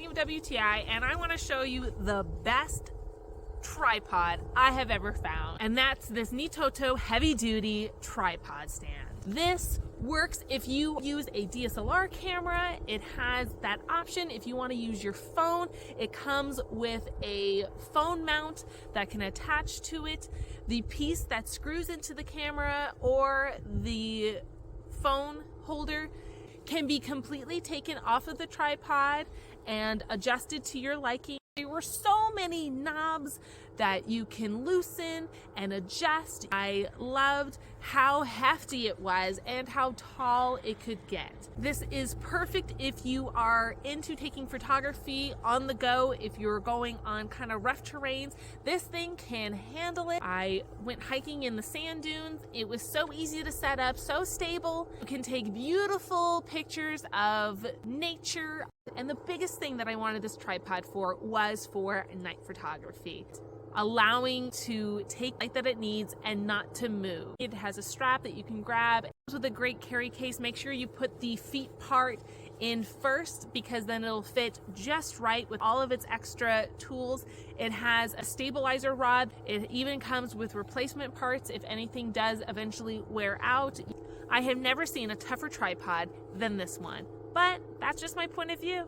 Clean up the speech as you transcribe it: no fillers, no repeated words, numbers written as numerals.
Brittany of WTI, and I want to show you the best tripod I have ever found, and that's this Nietoto heavy duty tripod stand. This works if you use a DSLR camera. It has that option. If you want to use your phone, it comes with a phone mount that can attach to it. The piece that screws into the camera or the phone holder can be completely taken off of the tripod and adjusted to your liking. There were so many knobs that you can loosen and adjust. I loved how hefty it was and how tall it could get. This is perfect if you are into taking photography on the go, if you're going on kind of rough terrains. This thing can handle it. I went hiking in the sand dunes. It was so easy to set up, so stable. You can take beautiful pictures of nature. And the biggest thing that I wanted this tripod for was for night photography, allowing to take light that it needs and not to move. It has a strap that you can grab. It comes with a great carry case. Make sure you put the feet part in first, because then it'll fit just right with all of its extra tools. It has a stabilizer rod. It even comes with replacement parts if anything does eventually wear out. I have never seen a tougher tripod than this one, but that's just my point of view.